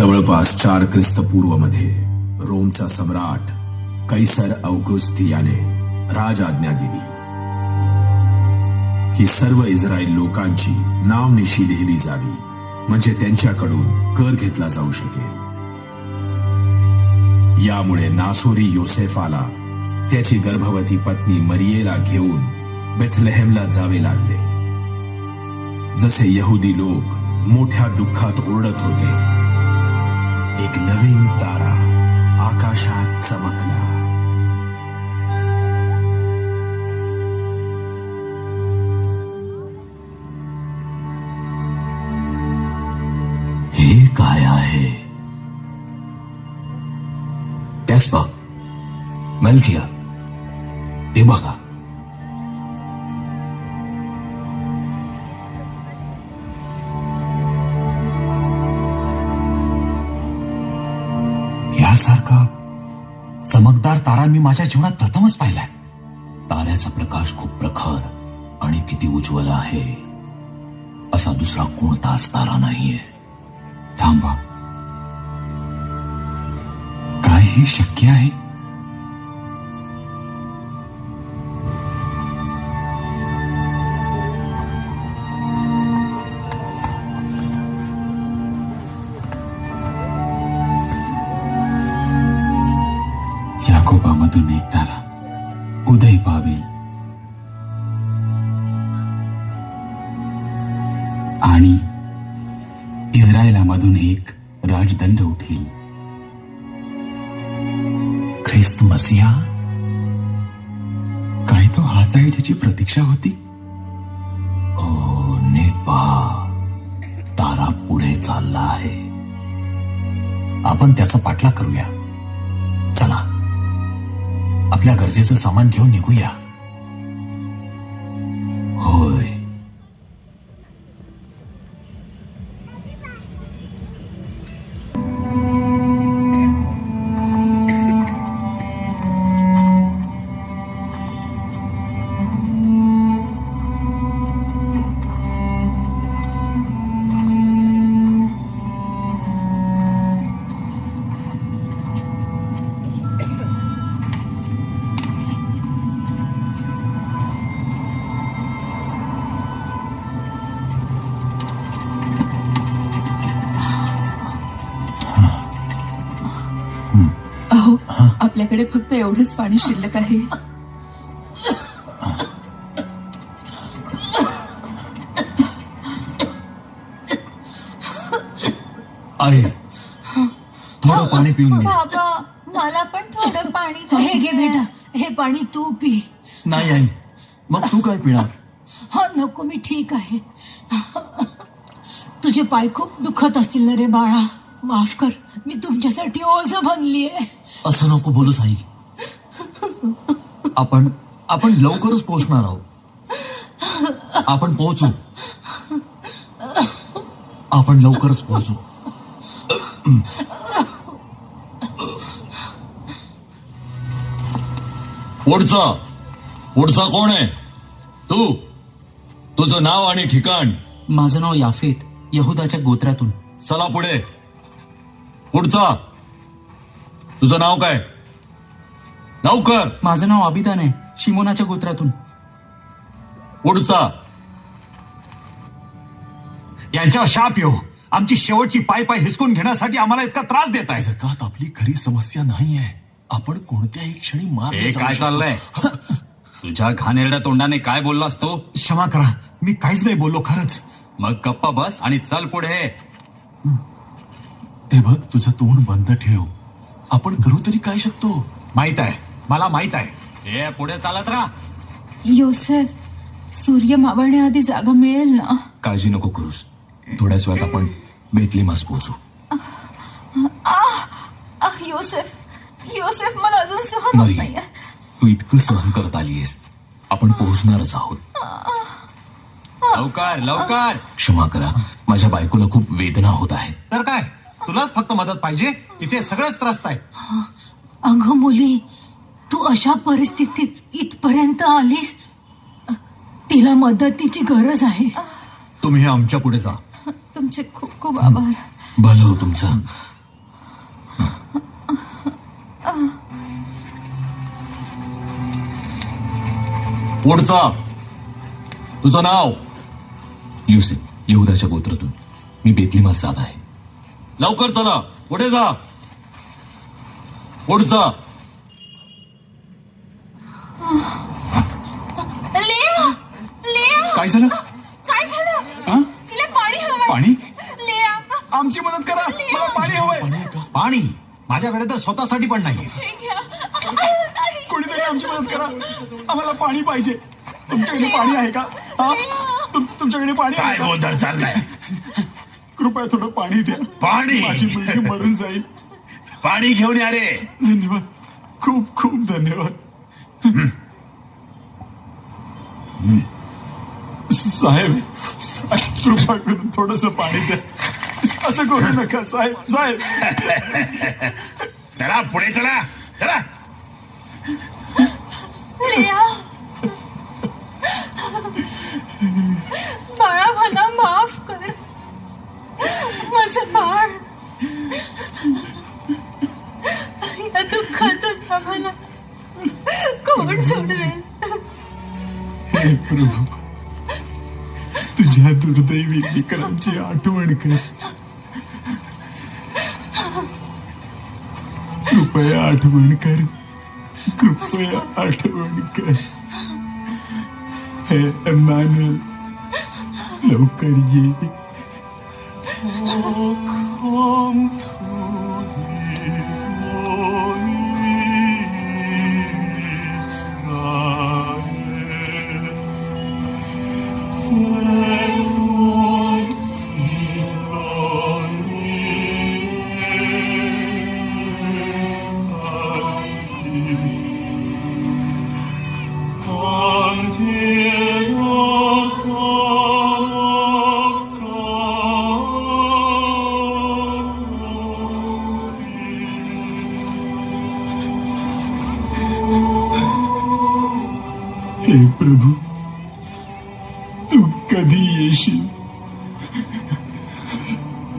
जवळपास 4 ख्रिस्तपूर्व मध्ये रोमचा सम्राट कैसर औगुस्तियाने राजआज्ञा दिली की सर्व इस्रायल लोकांची नावनिशी लिहिली जावी, म्हणजे त्यांच्याकडून कर घेतला जाऊ शकेल. यामुळे नासोरी योसेफाला त्याची गर्भवती पत्नी मरियेला घेऊन बेथलेहेमला जावे लागले. जसे यहुदी लोक मोठ्या दुःखात ओरडत होते, एक नवीन तारा आकाशात चमकला. हे काय आहे? त्यास बघ, मलकिया, ते बघा. यासारखा चमकदार तारा मी माझ्या जीवनात प्रथमच पाहिलाय. ताऱ्याचा प्रकाश खूप प्रखर आणि किती उज्ज्वल आहे, असा दुसरा कोणताच तारा नाहीये. थांबा, काय हे शक्य आहे? याकोबामधून एक तारा उदय पावेल आणि इस्रायलामधून एक राजदंड उठेल. ख्रिस्त मसीहा, काय तो हाच आहे ज्याची प्रतीक्षा होती? ओ, नीट पहा, तारा पुढे चालला आहे. आपण त्याचा पाठलाग करूया. चला, आपल्या गरजेचं सामान घेऊन निघूया. होय, आपल्याकडे फक्त एवढंच पाणी शिल्लक आहे. आहे, थोडं पाणी पिऊन घे. बाबा, मला पण थोडं पाणी. हे घे बेटा, हे पाणी तू पी. नाही आई, मग तू काय पिणार? हा, नको, मी ठीक आहे. तुझे पाय खूप दुखत असतील ना रे बाळा. माफ कर, मी तुमच्यासाठी ओझं बनलीये. असं नको बोलूस आई. आपण लवकरच पोहोचणार आहोत. आपण पोहोचू. आपण लवकरच पोहोचू. पुढचा कोण आहे? तुझं नाव आणि ठिकाण? माझं नाव याफेत, यहुदाच्या गोत्रातून. चला पुढे. पुढचा, तुझं नाव काय? लवकर. माझं नाव अबिदान आहे, शिमोनाच्या गोत्रातून. पुढचा. यांच्यावर शाप येऊ. आमची शेवटची पाय हिसकून घेण्यासाठी आम्हाला इतका त्रास देत आहे. जगात आपली खरी समस्या नाहीये. आपण कोणत्याही क्षणी हे काय चाललंय? तुझ्या घाणेरड्या तोंडाने काय बोललास तू? क्षमा करा, मी काहीच नाही बोललो खरंच. मग गप्पा बस आणि चल पुढे. हे बघ, तुझं तोंड बंद ठेव. आपण करू तरी काय शकतो? माहित आहे, मला माहित आहे. हे पुढे चालत राहा. योसेफ, सूर्य मावळण्याआधी जागा मिळेल ना? काळजी नको करूस. थोड्याच वेळात आपण बेथलेहेमास पोहोचू. योसेफ, मला अजून सहन होत मरी, नाहीये. तू इतकं सहन करत आलीयस. आपण पोहोचणारच आहोत. लवकर लवकर. क्षमा करा, माझ्या बायकोला खूप वेदना होत आहेत. तर काय, तुलाच फक्त मदत पाहिजे? इथे सगळेच त्रस्त आहे. अगं मुली, तू अशा परिस्थितीत इथपर्यंत आलीस. तिला मदतीची गरज आहे. तुम्ही आमच्या पुढे जा. तुमचे खूप खूप आभार. भलं हो तुमचं. पुढचा तुझं नाव? युसेफ, यहुदाच्या गोत्रातून. मी बेतलीमास जात आहे. लवकर चला, पुढे जा. पुढचा. लेया, लेया, काय झालं? काय झालं? हा? तिला पाणी हवंय. पाणी? लेया, आमची मदत करा, मला पाणी हवंय. पाणी? माझ्याकडे तर स्वतःसाठी पण नाहीये. हे घ्या. कोणीतरी आमची मदत करा, आम्हाला पाणी पाहिजे. तुमच्याकडे पाणी आहे का? हा? तुमच्याकडे पाणी आहे का? गोंधळ चाललाय? कृपया थोडं पाणी द्या. पाणी? माझी मुलगी मरून जाईल. पाणी घेऊन या रे. धन्यवाद, खूप खूप धन्यवाद. साहेब, कृपा करून थोडस पाणी द्या. असं करू नका साहेब. साहेब, चला पुढे चला, चला. लेया, बाळा मला माफ कर. माझं बाळ या दुःखातून आम्हाला कोण सोडवेल? हे प्रभू, तुझ्या दुर्दैवी विक्रमची आठवण कर. कृपया आठवण कर, कृपया आठवण कर. हे इमॅन्युएल, लवकर ये. हे प्रभू, तू कधी येशील?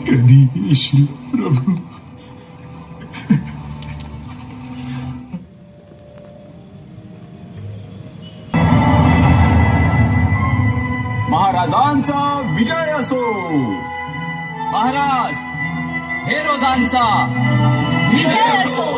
कधी येशील प्रभू? महाराजांचा विजय असो. महाराज, हेरोदांचा विजय असो.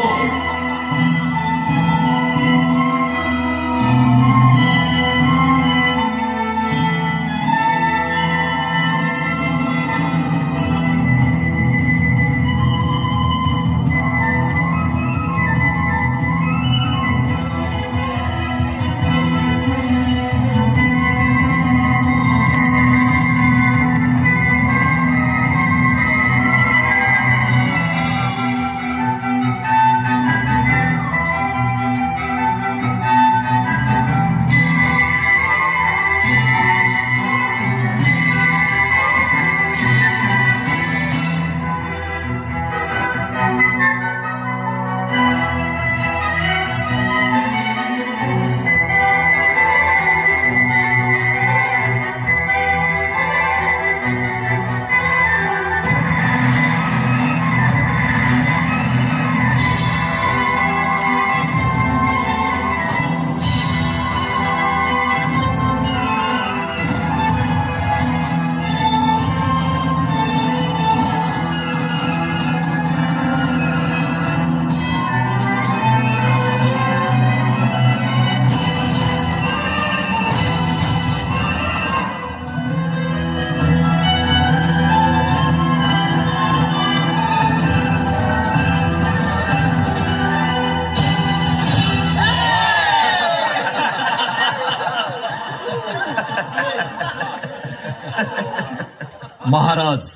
महाराज,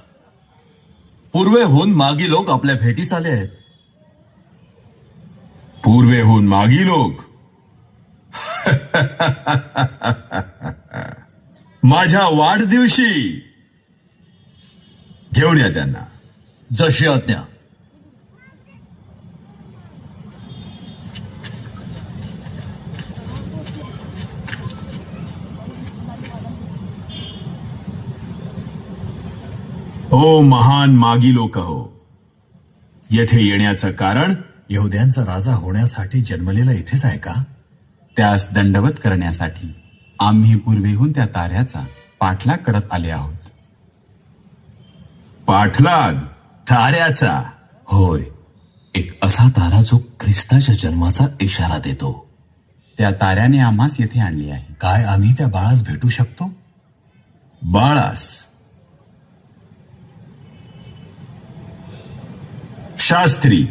पूर्वेहून मागी लोक आपल्या भेटीस आले आहेत. पूर्वेहून मागी लोक? माझ्या वाढदिवशी? घेऊन या त्यांना. जशी आज्ञा. ओ महान मागी लोक हो, येथे येण्याचं कारण यहुद्यांचा राजा होण्यासाठी जन्मलेला इथेच आहे का? त्यास दंडवत करण्यासाठी. आम्ही पूर्वेहून त्या ताऱ्याचा पाठलाग करत आले आहोत. पाठलाग ताऱ्याचा? होय, एक असा तारा जो ख्रिस्ताच्या जन्माचा इशारा देतो. त्या ताऱ्याने आम्हास येथे आणली आहे. काय आम्ही त्या बाळास भेटू शकतो? बाळास? शास्त्री,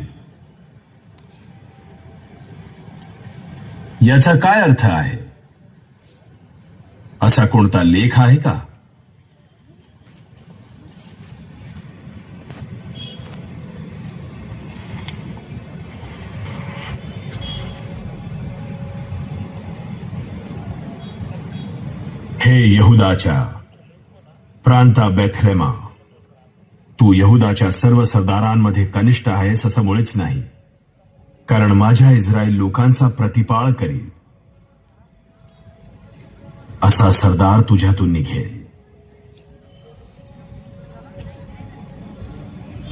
याचा काय अर्थ आहे? असा कोणता लेख आहे का? हे यहुदाच्या प्रांता बेथलेमा, तू यहुदाच्या सर्व सरदारांमध्ये कनिष्ठ आहेस असं मुळीच नाही, कारण माझ्या इस्रायल लोकांचा प्रतिपाळ करील असा सरदार तुझ्यातून निघेल.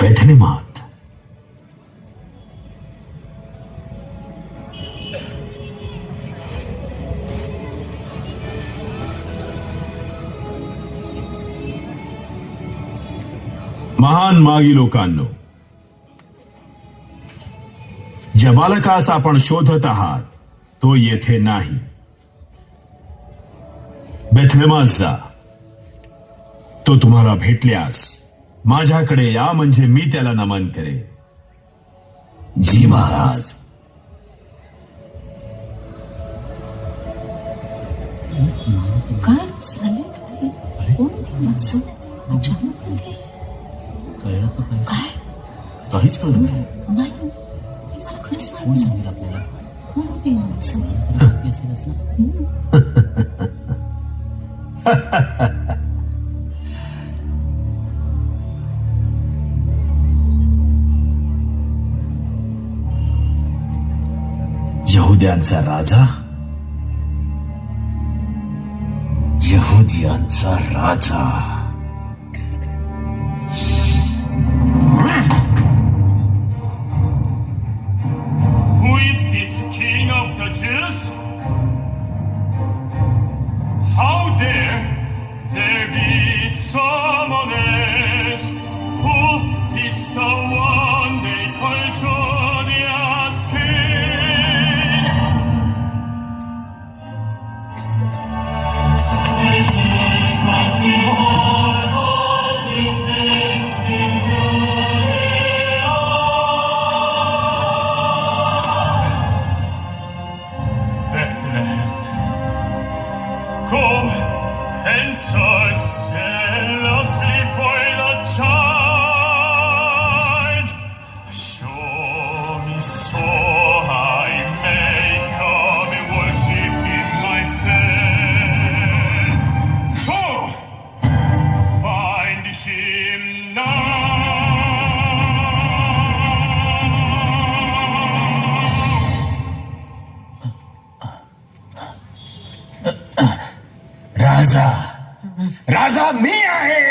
बेथलेमात महान मागी लोकांनो, ज्या बालकास आपण शोधत आहात तो येथे नाही. बेथलेमात जा. तो तुम्हाला भेटल्यास माझ्याकडे या, म्हणजे मी त्याला नमन करेन. जी महाराज. काय झालं? कोण ती माणसं? अचानक मध्ये? कळलं तर पाहिजे. काय? काहीच कळत नाही. नाही, मला खरंच कोण माहिती सांगेल आपल्याला? कोण होती ही माणसं? ती असेलच ना. यहुद्यांचा राजा? यहुद्यांचा राजा? Who is this king of the Jews? How dare there be someone else? Who is the one they call Jonia's king? Bethlehem, go and search zealously for the child. Show me so I may come and worship him myself. Go, find him now. राजा, राजा मी आहे.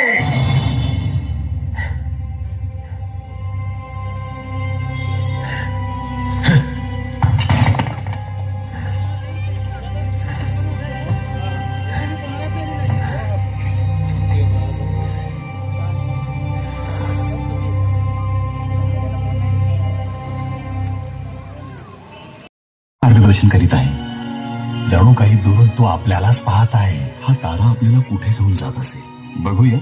मार्गदर्शन करीत आहे. जणू काही दुरून तो आपल्यालाच पाहत आहे. हा तारा आपल्याला कुठे घेऊन जात असेल? बघूया.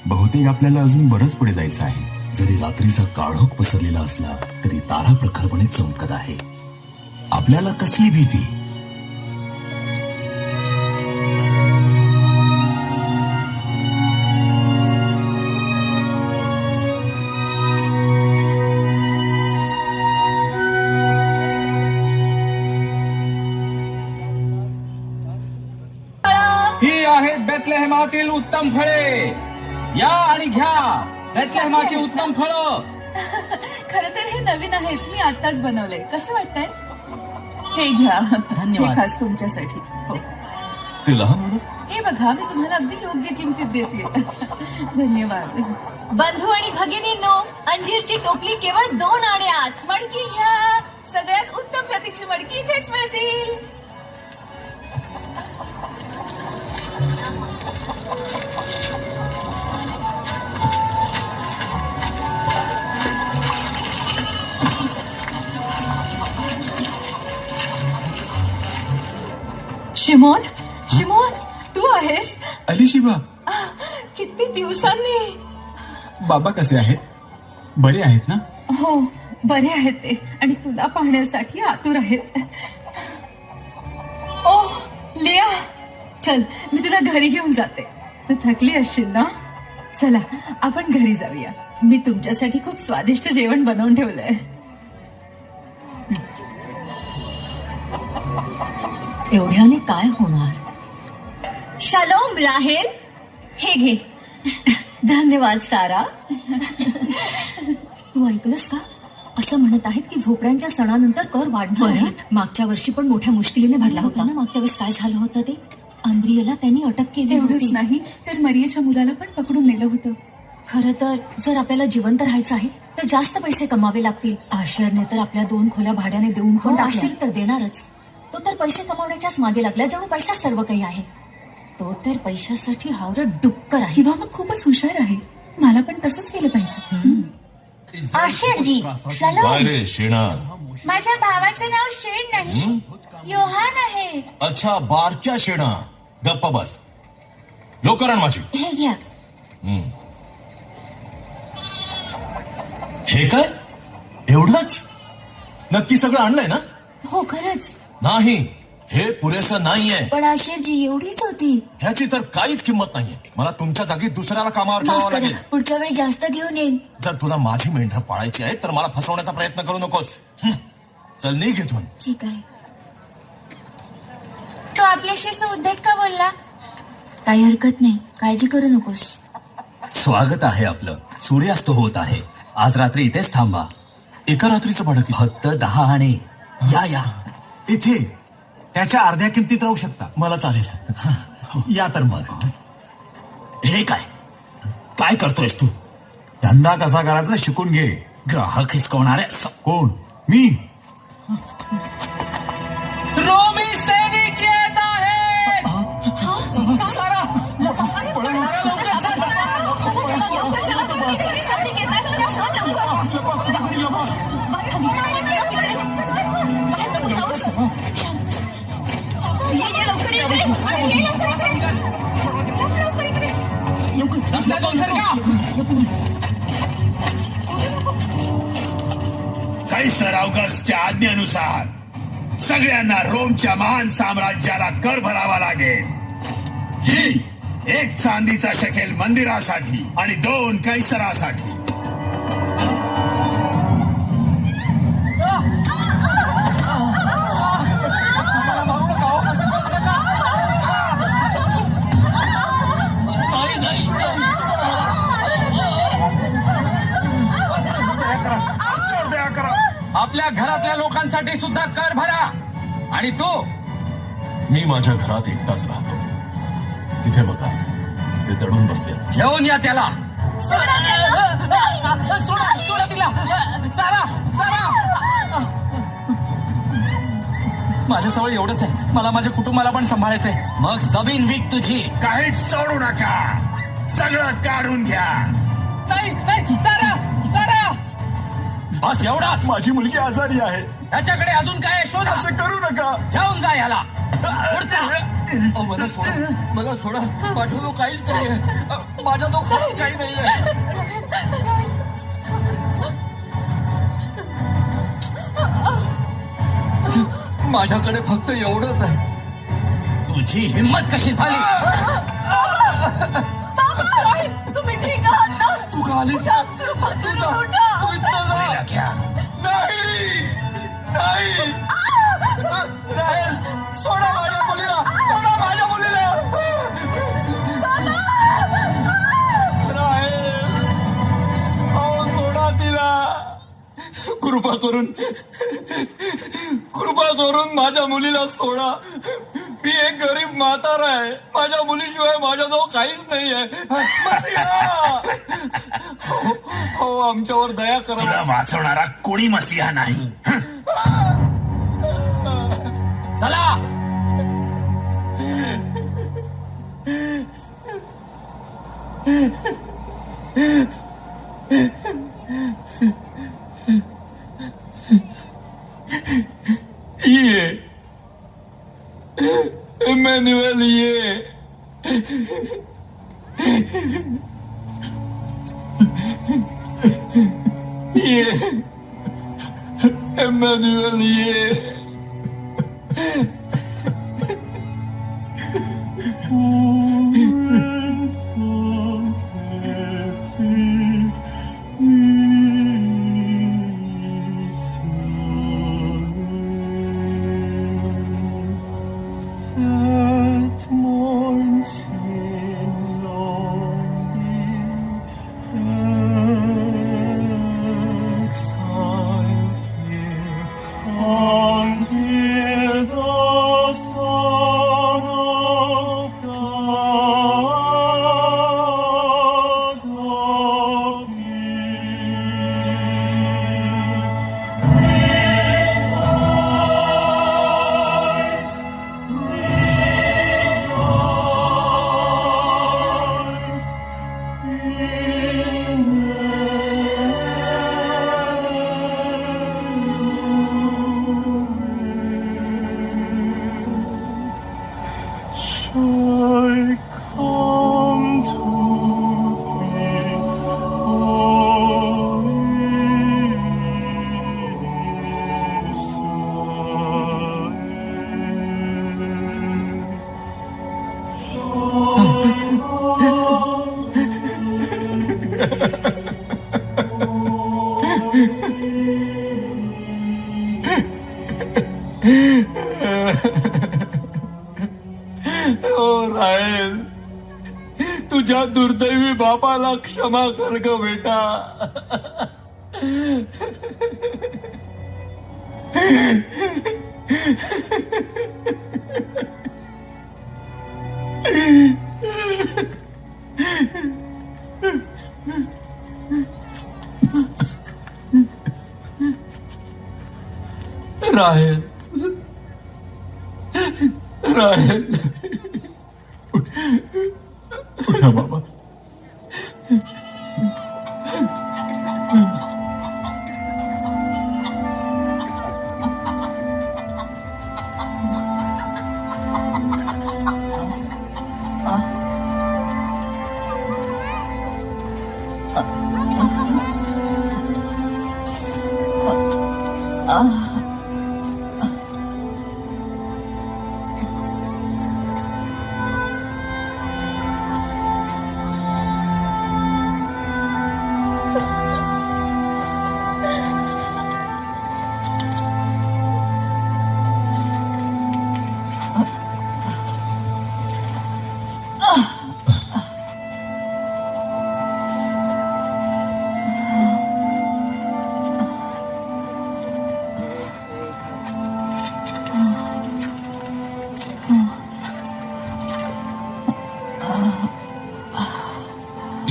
बहुतेक आपल्याला अजून बरंच पुढे जायचं आहे. जरी रात्रीचा काळोख पसरलेला असला तरी तारा प्रखरपणे चमकत आहे. आपल्याला कसली भीती? ही आहेत बेथलेहेमातील उत्तम फळे. या आणि घ्या बेथलेहेमाची उत्तम फळं. खरं तर हे नवीन आहेत, मी आत्ताच बनवलंय. कसं वाटतंय? हे घ्या. धन्यवाद. हे खास तुमच्यासाठी. हो, ते लहान मुलं? हे बघा, मी तुम्हाला अगदी योग्य किमतीत देते. धन्यवाद. बंधू आणि भगिनींनो, अंजीरची टोपली केवळ 2 आण्यात. मडकी घ्या. सगळ्यात उत्तम प्रतीची मडकी इथेच मिळतील. शिमोन शिमोन तू आहेस? अलिशिबा, किती दिवसांनी. बाबा कसे आहेत? बरे आहेत ना? हो बरे आहेत ते आणि तुला पाहण्यासाठी आतुर आहेत. ओ लिया, चल मी तुला घरी घेऊन जाते. तू थकली असशील ना? चला आपण घरी जाऊया. मी तुमच्यासाठी खूप स्वादिष्ट जेवण बनवून ठेवलंय. एवढ्याने काय होणार? शालोम राहेल, हे घे. धन्यवाद सारा. तू ऐकलंस का? असं म्हणत आहेत की झोपड्यांच्या सणानंतर कर वाढणार आहेत. मागच्या वर्षी पण मोठ्या मुश्किलीने भरला होता ना. मागच्या वेळेस काय झालं होतं ते? आंद्रियाला त्यांनी अटक केली एवढंच होती. नाही तर मरियाच्या मुलाला पण पकडून नेलं होतं. खरं तर जर आपल्याला जिवंत राहायचं आहे तर जास्त पैसे कमावे लागतील. आशिरने तर आपल्या 2 खोल्या भाड्याने देऊन पण आशिर तर देणारच. तो तर पैसे कमावण्याच्याच मागे लागला, जणू पैसा सर्व काही आहे. तो तर पैशासाठी हावरट डुक्कर आहे. किंवा मग खूपच हुशार आहे. मला पण तसंच केलं पाहिजे. आशिरजी, काय रे शेणा? माझ्या भावाचं नाव शेण नाही, योहान आहे. अच्छा, बारक्या शेणा. गप्पा बस. लवकर आण माझी. हे घ्या. हे काय? एवढंच? नक्की सगळं आणलंय ना? हो खरंच. नाही, हे पुरेसं नाहीये. पण आशिरजी एवढीच होती. ह्याची तर काहीच किंमत नाहीये. मला तुमच्या जागी दुसऱ्याला कामावर ठेवावं लागेल. पुढच्या वेळी जास्त घेऊन येईन. जर तुला माझी मेंढरं पाळायची आहे तर मला फसवण्याचा प्रयत्न करू नकोस. चल निघ इथून. ठीक आहे. तो आपल्याशी असं उद्धट का बोलला? काही हरकत नाही, काळजी करू नकोस. स्वागत आहे आपलं. सूर्यास्त होत आहे. आज रात्री इथेच थांबा. एका रात्रीचं भाडं किती? फक्त 10 आणे. या या. इथे त्याच्या अर्ध्या किमतीत राहू शकता. मला चालेल. या तर मग. हे काय काय करतोयस तू? धंदा कसा करायचा शिकून घे. ग्राहक हिसकवणारे कोण? मी. रोमी सैनिक येत आहेत. रस्त्यातून सरका. कैसर ऑगस्टच्या आज्ञेनुसार सगळ्यांना रोमच्या महान साम्राज्याला कर भरावा लागेल. ही 1 चांदीचा शकेल मंदिरासाठी आणि 2 कैसरासाठी. आपल्या घरातल्या लोकांसाठी सुद्धा कर भरा. आणि तू? मी माझ्या घरात एकटाच राहतो. तिथे बघा, ते दडून बसलेत. घेऊन या त्याला. सोडा तिला. सारा माझ्याजवळ एवढंच आहे. मला माझ्या कुटुंबाला पण सांभाळायचंय. मग जमीन विक तुझी. काहीच सोडू नका. सगळं काढून घ्या. नाही सारा बस एवढाच. माझी मुलगी आजारी आहे. याच्याकडे अजून काय शोध. असं करू नका. घेऊन जा याला. मला सोडा. माझ्याजवळ काहीच नाहीये. माझ्याजवळ काही नाहीये. माझ्याकडे फक्त एवढंच आहे. तुझी हिंमत कशी झाली? तुम्ही ठीक आहात ना? तू का आलीस? तू इथं जा. घ्या. नाही राहेल, सोडा माझ्या मुलीला. राहेल, अहो सोडा तिला. कृपा करून माझ्या मुलीला सोडा. मी एक गरीब म्हातारा आहे. माझ्या मुलीशिवाय माझ्याजवळ काहीच नाही आहे. हो आमच्यावर दया करा. तुला वाचवणारा कोणी मसीहा नाही. चला. ये एमॅन्युअल ये. राहेल, तुझ्या दुर्दैवी बापाला क्षमा कर ग बेटा. राहेल, राहेल, उठा बाबा.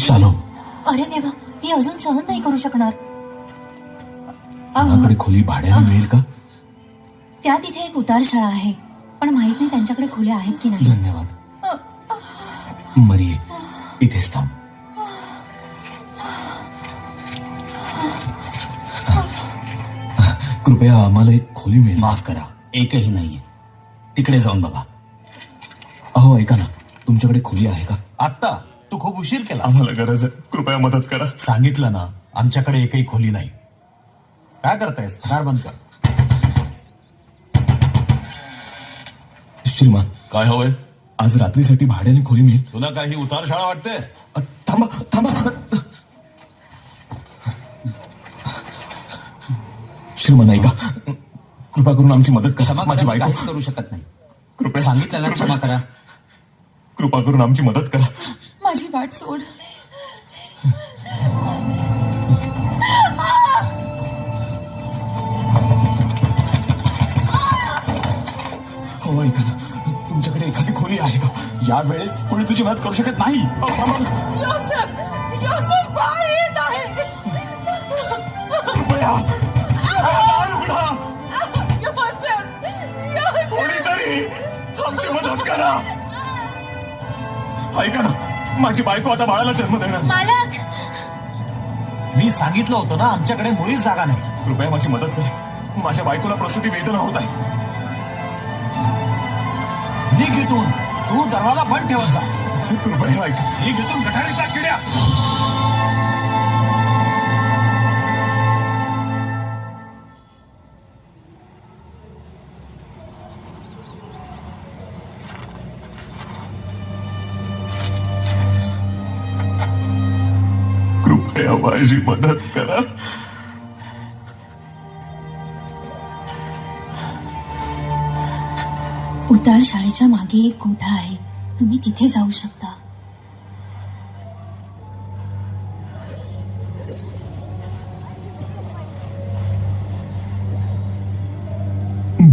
शालोम, अरे देवा, ही अजून सहन नाही करू शकणार. कोणाकडे खोली भाड्याने मिळेल का? त्या तिथे एक उतारशाळा आहे, पण माहित नाही त्यांच्याकडे खोल्या आहेत की नाही. धन्यवाद. मरिये, इथेच थांब. कृपया आम्हाला एक खोली मिळेल. माफ करा, एकही नाहीये. तिकडे जाऊन बघा. अहो ऐका ना, तुमच्याकडे खोली आहे का? आत्ता तू खूप उशीर केला. आम्हाला गरज आहे, कृपया मदत करा. सांगितलं ना, आमच्याकडे एकही खोली नाही. काय करतायस? दार बंद कर. श्रीमान, काय हवंय? आज रात्रीसाठी भाड्याने खोली मिळेल? तुला काही उतारशाळा वाटते? थांबा थांबा. श्रीमान ऐका, कृपा करून आमची मदत करा. क्षमा माझी करा, बायको. काहीच करू शकत नाही. कृपया सांगितलं ना, क्षमा करा. कृपा करून आमची मदत करा. माझी वाट सोड. हो ऐका ना, तुमच्याकडे एखादी खोली आहे का? या वेळेस कोणी तुझी मदत करू शकत नाही. कृपया दार उघडा. कोणीतरी आमची मदत करा. ऐका ना, माझी बायको आता बाळाला जन्म देणार. मालक, मी सांगितलं होतं ना, आमच्याकडे मुळीच जागा नाही. कृपया माझी मदत करा. माझ्या बायकोला प्रसूती वेदना होत आहे. निघ इथून. तू दरवाजा बंद ठेवत जा. कृपया ऐका. ही घेतून गटारीतला किड्या. कृपया माझी मदत करा. उतार शाळेच्या मागे एक गोठा आहे, तुम्ही तिथे जाऊ शकता.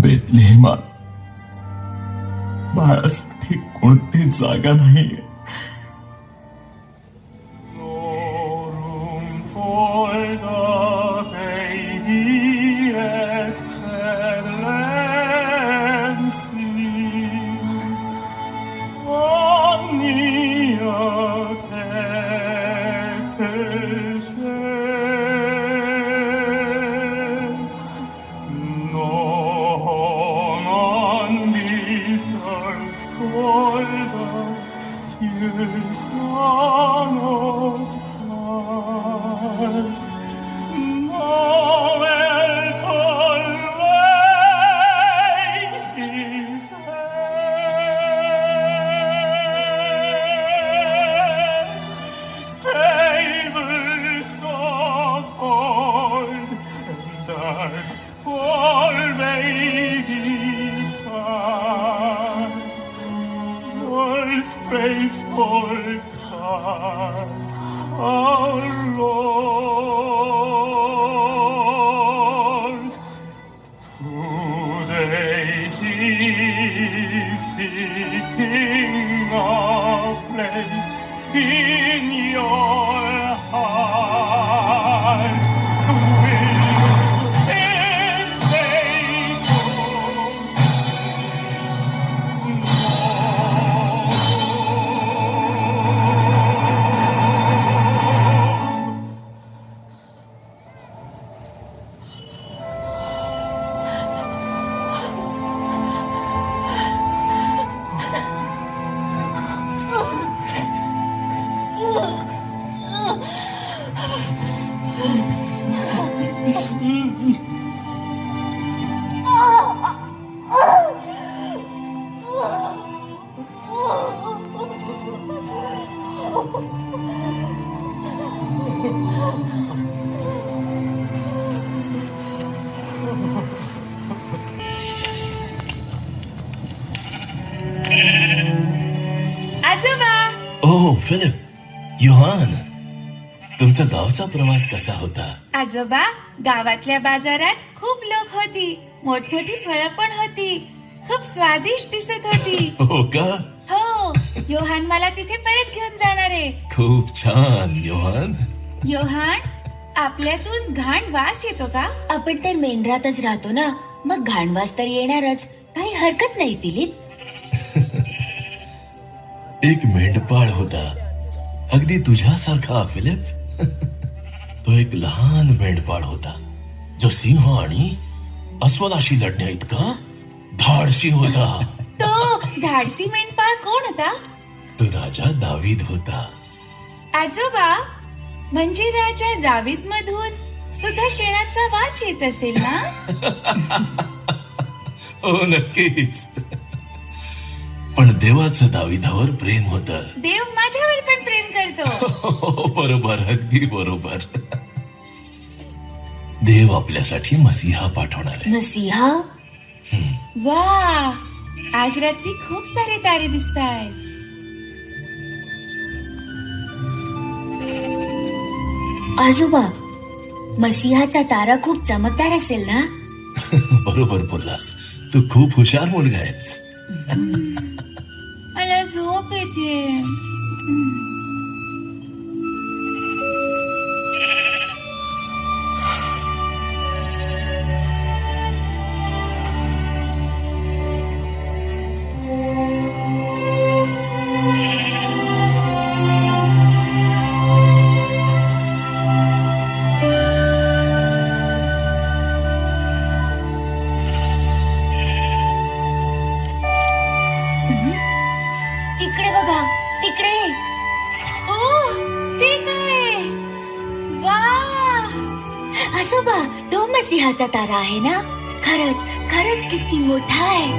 बेथलेहेमात बाळासाठी कोणती जागा नाही. ओ फिलिप, योहान, तुमचा गावचा प्रवास कसा होता? आजोबा, गावातल्या बाजारात खूप लोक होती, मोठमोठी फळं पण होती, खूप स्वादिष्ट दिसत होती. हो का? हो, योहान मला तिथे परत घेऊन जाणार आहे. खूप छान. योहान, योहान, आपल्यातून घाण वास येतो का? आपण तर मेंढरातच राहतो ना, मग घाणवास तर येणारच, काही हरकत नाही फिलिप. एक मेंढपाळ होता, अगदी तुझ्यासारखा फिलिप. तो एक लहान मेंढपाळ होता, जो सिंह आणि अस्वलाशी लढण्या इतका धाडसी होता. तो धाडसी मेंढपाळ कोण होता? तो राजा दावीद होता. आजोबा, म्हणजे राजा दावीद मधून सुद्धा शेणाचा वास येत असेल ना? हो, नक्कीच. पण देवाचं दाविदावर प्रेम होतं. देव माझ्यावर पण प्रेम करतो. बरोबर, अगदी बरोबर. देव आपल्यासाठी मसीहा पाठवणार आहे. मसीहा? वा, आज रात्री खूप सारे तारे दिसतायत. आजोबा, मसीहाचा तारा खूप चमकदार असेल ना? बरोबर बोललास, तू खूप हुशार मुलगा आहेस. मला झोप येते. तिकडे बघा, तिकडे आजोबा, तो मसिहाचा तारा आहे ना? खरंच खरंच किती मोठा आहे.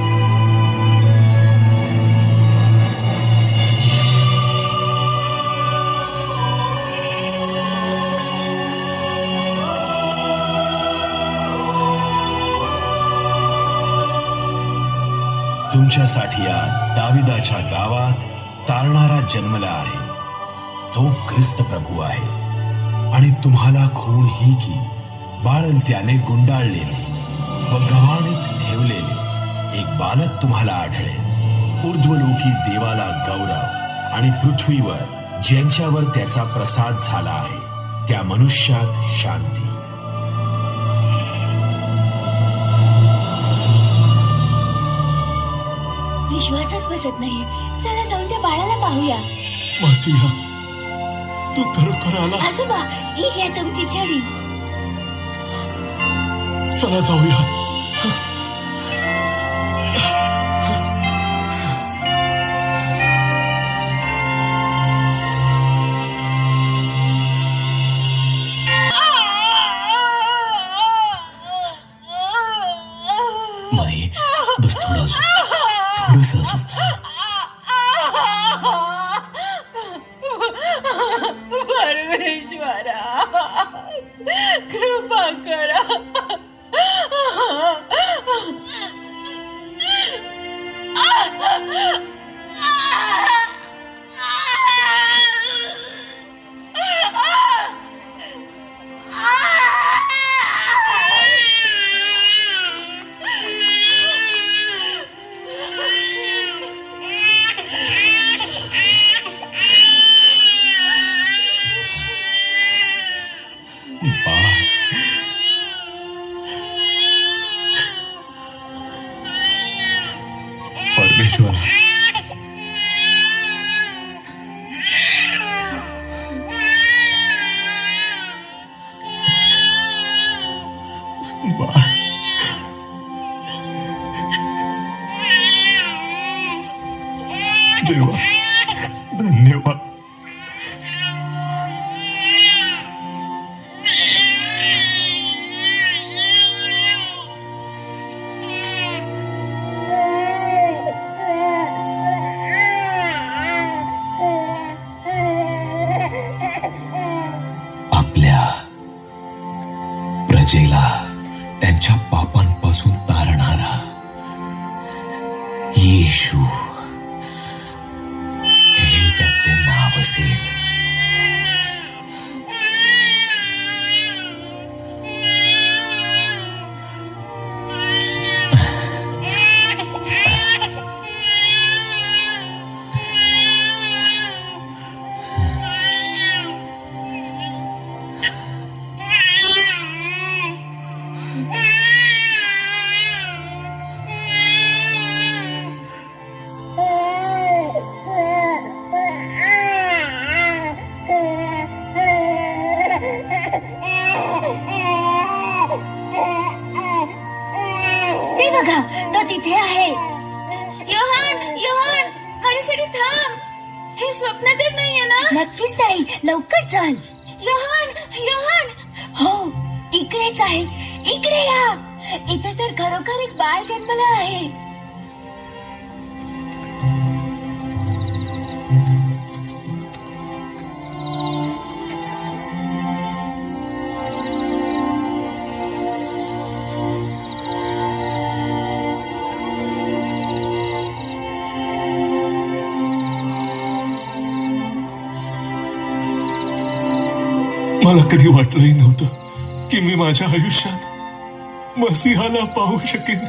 तुमच्यासाठी आज दाविदाच्या गावात तारणारा जन्मला आहे. तो ख्रिस्त प्रभू आहे. आणि तुम्हाला खूण ही की बाळंत्याने गुंडाळलेले व गव्हाणीत ठेवलेले एक बालक तुम्हाला आढळेल. ऊर्ध्वलोकी देवाला गौरव आणि पृथ्वीवर ज्यांच्यावर त्याचा प्रसाद झाला आहे त्या मनुष्यात शांती. विश्वासच बसत नाहीये. चला जाऊन त्या बाळाला पाहूया. मसिहा, तू खरोखर आला. आजोबा, ही घ्या तुमची छडी. चला जाऊया. माई, बस थोडं अजून, थोडंसं अजून. परमेश्वरा, कृपा करा. परमेश्वरा, देवा, धन्यवाद. आपल्या प्रजेला त्यांच्या पापांपासून तारणारा येशू हे त्याचे नाव असेल. ते बघा, तो तिथे आहे. योहान, योहान, माझ्यासाठी थांब. हे स्वप्न तर नाहीये ना? नक्कीच नाही. लवकर चल. योहान, योहान. हो, इकडेच आहे. इकडे या. इथे तर खरोखर एक बाळ जन्मलं आहे. मला कधी वाटलंही नव्हतं की मी माझ्या आयुष्यात मसिहाला पाहू शकेन.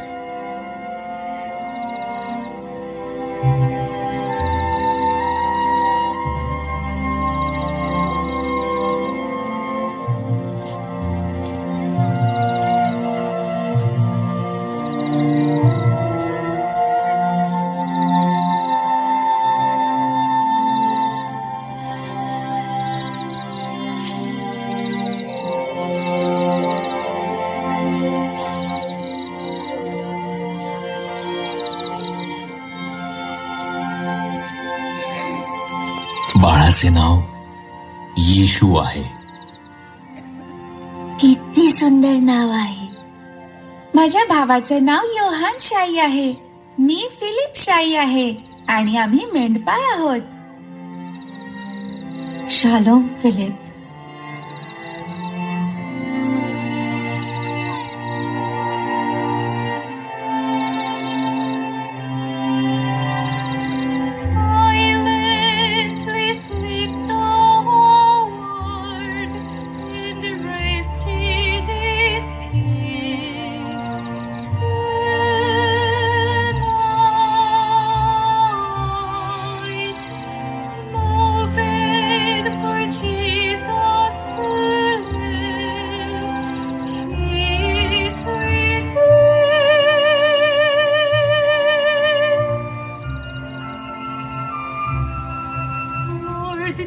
बाळाचे नाव येशू आहे. किती सुंदर नाव आहे. माझ्या भावाचं नाव योहान शाई आहे. मी फिलिप शाई आहे आणि आम्ही मेंढपाळ आहोत. Shalom Philip.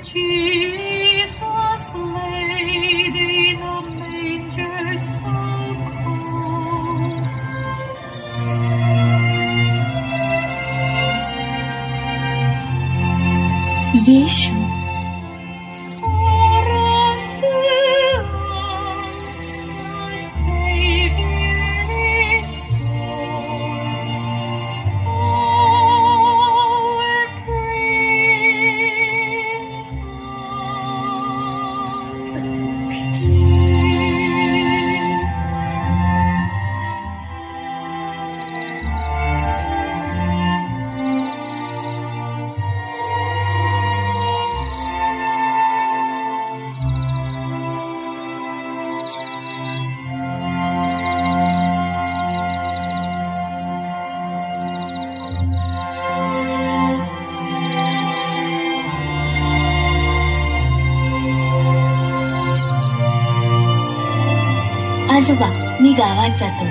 Jesus laid in a manger so cold. येशू. For unto us a Savior is born. Our praise आजोबा, मी गावात जातो.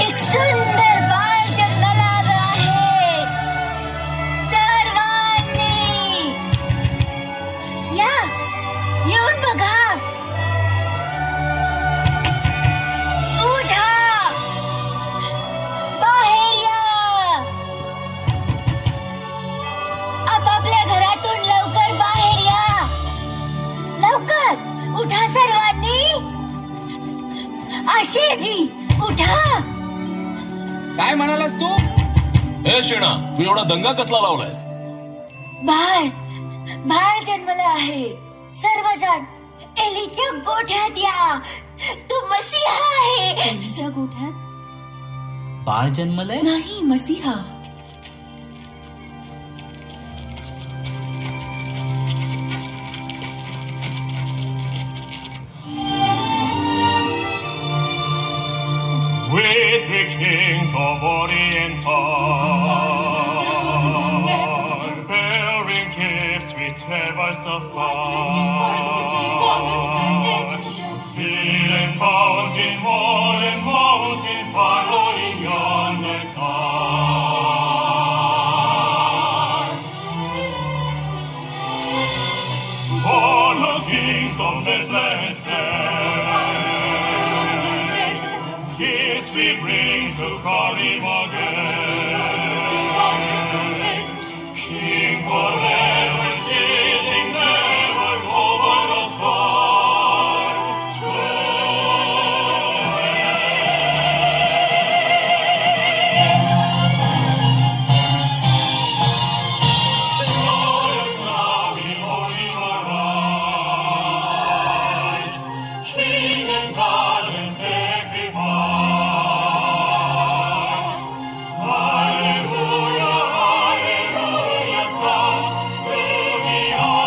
एक सुंदर बाळ जन्माला आलं आहे. सर्वांनी या, येऊन बघा. उठा, बाहेर या. आपापल्या घरातून लवकर बाहेर या. लवकर उठा सर्वांनी. आशिरजी उठा. काय म्हणालास तू? ए शेणा, तू एवढा दंगा कसला लावलायस? बाळ जन्मला आहे. सर्वजण एलीच्या गोठ्यात या. तो मसीहा आहे. एलीच्या गोठ्यात बाळ जन्मलंय? नाही, मसीहा. With the kings of Orient are bearing gifts with tables of fire. Field and mountain, wall and mountain, following yonder star. Born of kings of Bethlehem stand, gifts we bring to call him again. King forever sitting never over the far. King and God and sacrifice. Hallelujah, hallelujah, songs through the eyes.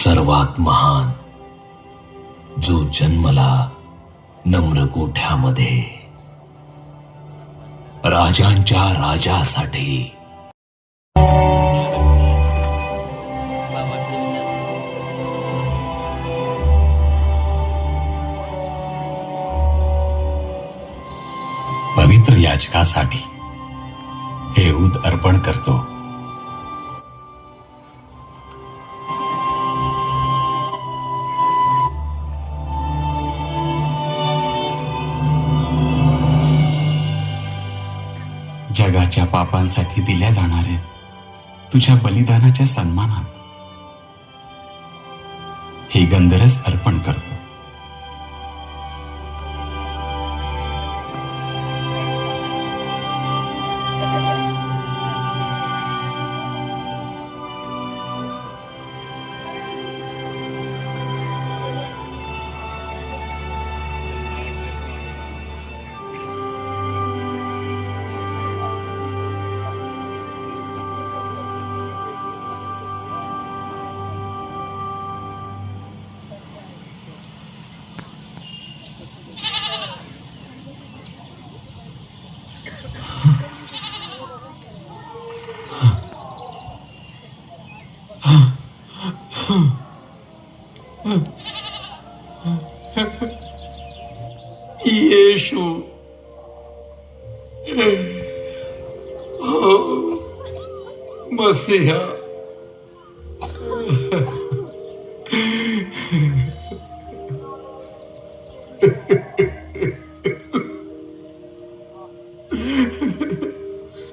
सर्वात महान जो जन्मला नम्र गोठ्यामध्ये, राजांच्या राजासाठी. पवित्र याचकासाठी हे ऊद अर्पण करतो. जगाच्या पापांसाठी दिल्या जाणाऱ्या तुझ्या बलिदानाच्या सन्मानात हे गंधरस अर्पण करतो. येशू, मसीहा,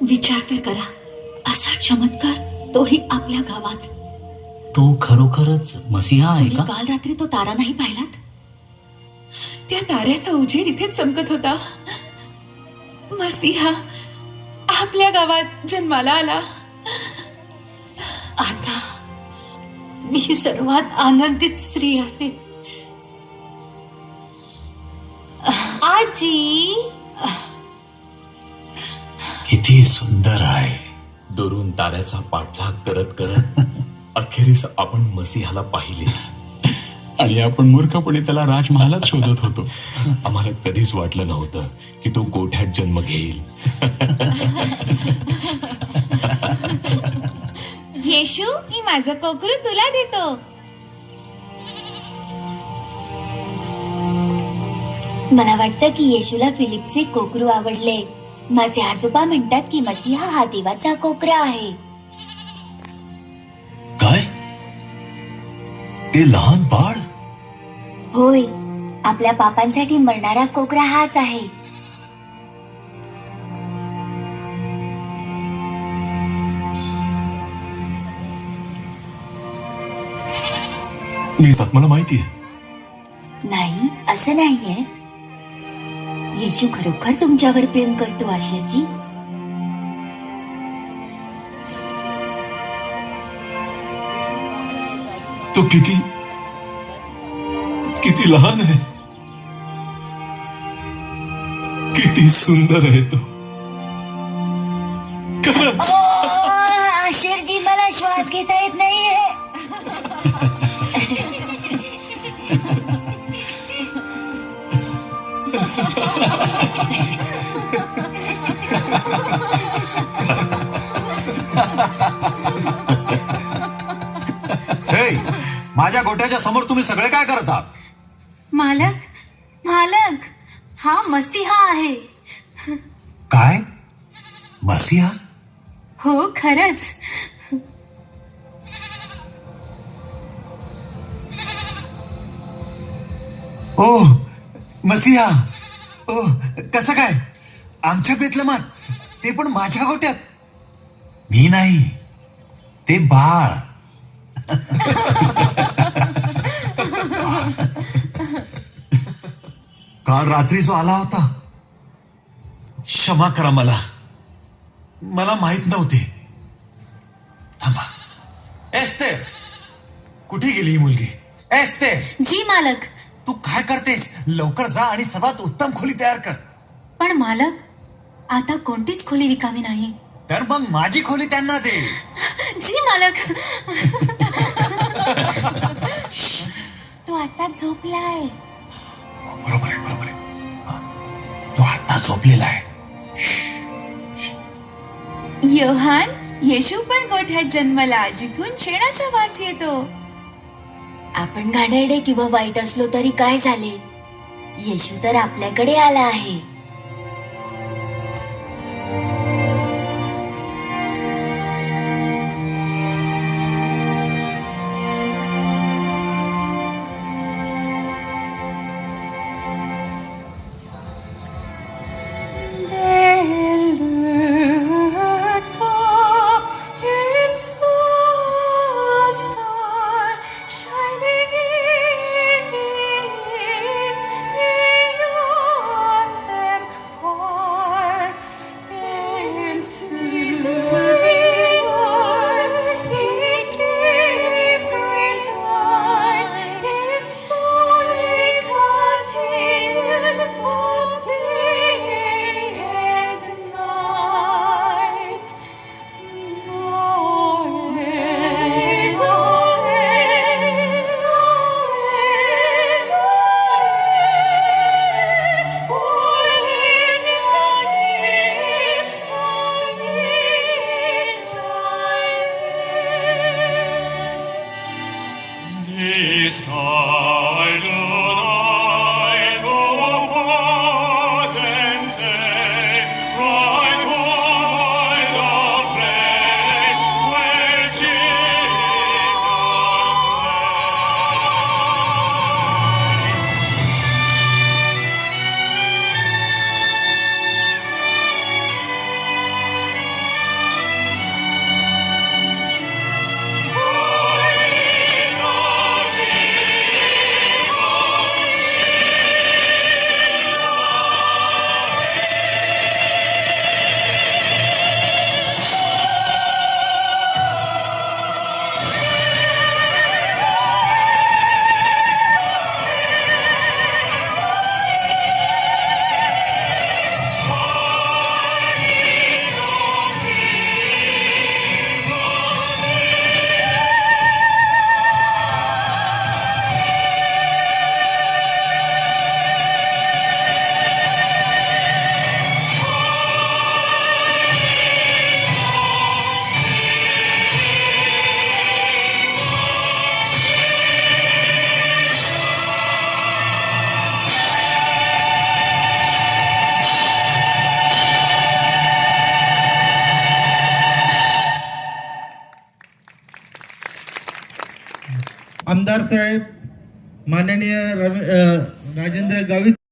विचार तर करा, असा चमत्कार तोही आपल्या गावात. तो खरोखरच मसीहा आहे तुम्ही का? काल रात्री तो तारा नाही पाहिलात? त्या ताऱ्याचा उजेड इथेच चमकत होता. मसीहा आपल्या गावात जन्माला आला. आता मी सर्वात आनंदित स्त्री आहे. आजी, किती सुंदर आहे. दुरून ताऱ्याचा पाठलाग करत करत अखेरीस आपण मसीहाला पाहिलेच, आणि आपण मूर्खपणे त्याला राजमहालात शोधत होतो. आम्हाला कधीच वाटलं नव्हतं की तो गोठ्यात जन्म घेईल. येशू, मी माझं कोकरू तुला देतो. मला वाटतं की येशूला फिलिपचे कोकरू आवडले. माझे आजोबा म्हणतात की मसीहा हा देवाचा कोकरा आहे. काय? ते लहान बाळ? होय, आपल्या पापांसाठी मरणारा कोकरा हाच आहे. मिळतात, मला माहितीये. नाही, असं नाहीये. येशू खरोखर तुमच्यावर प्रेम करतो आशरजी. तो किती किती लहान आहे, किती सुंदर आहे तो. खरंच. आशरजी, मला श्वास घेता येत नाहीये. हे, माझ्या गोठ्याच्या समोर तुम्ही सगळे काय करतात? मालक, मालक, हा मसीहा आहे. काय? मसीहा? हो, खरंच. ओ मसीहा, ओ कसं काय? आमच्या बेतलमात, ते पण माझ्या गोट्यात. मी नाही, ते बाळ. काल रात्री जो आला होता, क्षमा करा, मला माहित नव्हते. थांबा. एस्तेर, कुठे गेली ही मुलगी? एस्तेर, जी मालक. तू काय करतेस? लवकर जा आणि सर्वात उत्तम खोली तयार कर. पण मालक, आता कोणतीच खोली रिकामी नाही. तर मग माझी खोली त्यांना दे. जी मालक. तो आता झोपलाय. बरोबर आहे, बरोबर आहे. तो आता झोपलेला आहे. योहान, येशू पण गोठ्यात जन्मला, जिथून शेणाचा वास येतो. आपण घाणेरडे किंवा वाईट असलो तरी काय झाले, येशू तर आपल्याकडे आला आहे. Ist eine night of and say, right over the place where Jesus आमदार साहेब, माननीय राजेंद्र गावित